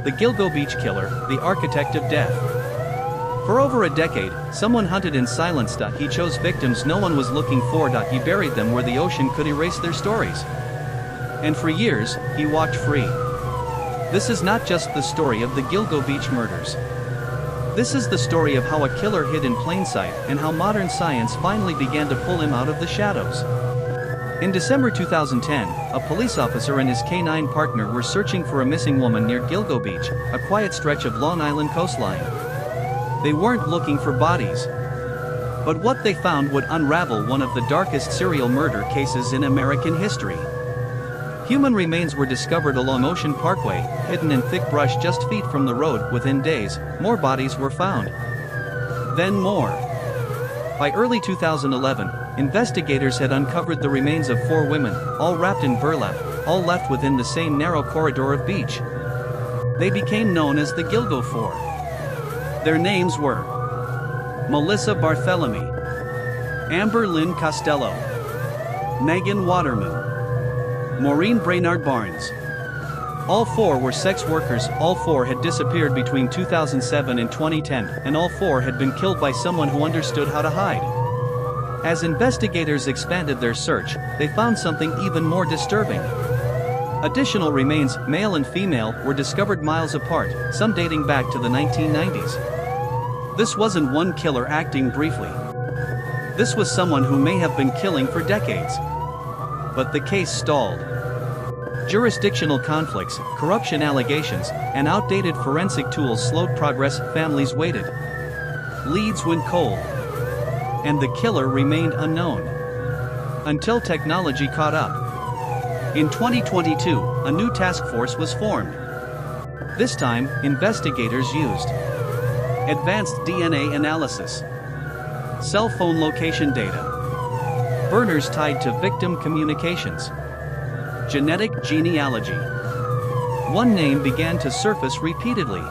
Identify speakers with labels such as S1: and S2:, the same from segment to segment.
S1: The Gilgo Beach Killer, the architect of death. For over a decade, someone hunted in silence. He chose victims no one was looking for. He buried them where the ocean could erase their stories. And for years, he walked free. This is not just the story of the Gilgo Beach murders. This is the story of how a killer hid in plain sight and how modern science finally began to pull him out of the shadows. In December 2010, a police officer and his canine partner were searching for a missing woman near Gilgo Beach, a quiet stretch of Long Island coastline. They weren't looking for bodies. But what they found would unravel one of the darkest serial murder cases in American history. Human remains were discovered along Ocean Parkway, hidden in thick brush just feet from the road. Within days, more bodies were found. Then more. By early 2011, investigators had uncovered the remains of 4 women, all wrapped in burlap, all left within the same narrow corridor of beach. They became known as the Gilgo Four. Their names were Melissa Barthelemy, Amber Lynn Costello, Megan Waterman, Maureen Brainard Barnes. All 4 were sex workers. All 4 had disappeared between 2007 and 2010, and all 4 had been killed by someone who understood how to hide. As investigators expanded their search, they found something even more disturbing. Additional remains, male and female, were discovered miles apart, some dating back to the 1990s. This wasn't one killer acting briefly. This was someone who may have been killing for decades. But the case stalled. Jurisdictional conflicts, corruption allegations, and outdated forensic tools slowed progress. Families waited. Leads went cold. And the killer remained unknown. Until technology caught up. In 2022, a new task force was formed. This time, investigators used advanced DNA analysis, cell phone location data, burners tied to victim communications, genetic genealogy. One name began to surface repeatedly: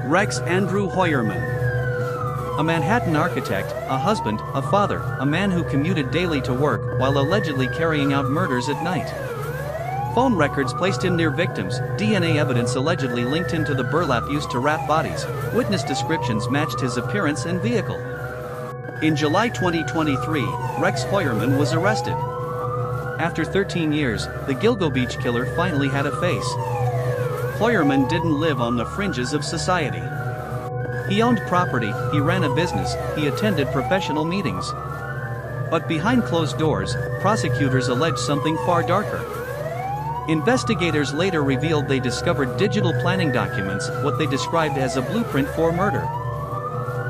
S1: Rex Andrew Heuermann. A Manhattan architect, a husband, a father, a man who commuted daily to work while allegedly carrying out murders at night. Phone records placed him near victims, DNA evidence allegedly linked him to the burlap used to wrap bodies, witness descriptions matched his appearance and vehicle. In July 2023, Rex Heuermann was arrested. After 13 years, the Gilgo Beach Killer finally had a face. Heuermann didn't live on the fringes of society. He owned property, he ran a business, he attended professional meetings. But behind closed doors, prosecutors alleged something far darker. Investigators later revealed they discovered digital planning documents, what they described as a blueprint for murder.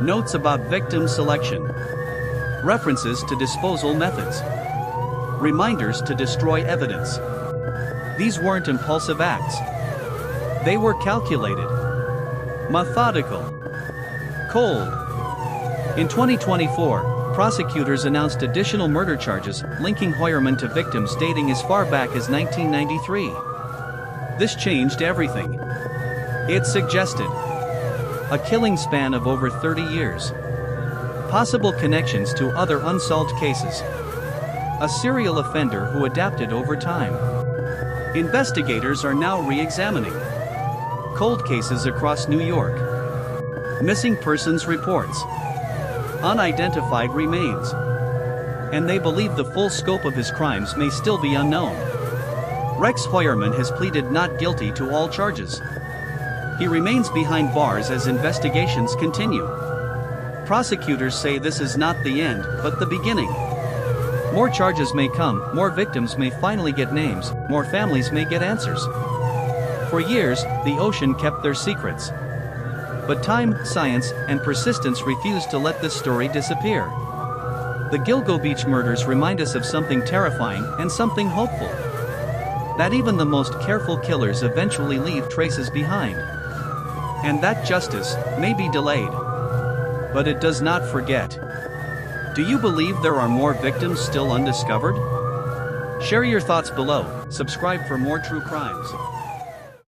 S1: Notes about victim selection. References to disposal methods. Reminders to destroy evidence. These weren't impulsive acts. They were calculated, methodical, cold. In 2024, prosecutors announced additional murder charges, linking Heuermann to victims dating as far back as 1993. This changed everything. It suggested a killing span of over 30 years, possible connections to other unsolved cases, a serial offender who adapted over time. Investigators are now re-examining cold cases across New York, missing persons reports, unidentified remains, and they believe the full scope of his crimes may still be unknown. Rex Heuermann has pleaded not guilty to all charges. He remains behind bars as investigations continue. Prosecutors say this is not the end, but the beginning. More charges may come, more victims may finally get names, more families may get answers. For years, the ocean kept their secrets. But time, science, and persistence refused to let this story disappear. The Gilgo Beach murders remind us of something terrifying and something hopeful. That even the most careful killers eventually leave traces behind. And that justice may be delayed, but it does not forget. Do you believe there are more victims still undiscovered? Share your thoughts below, subscribe for more true crimes.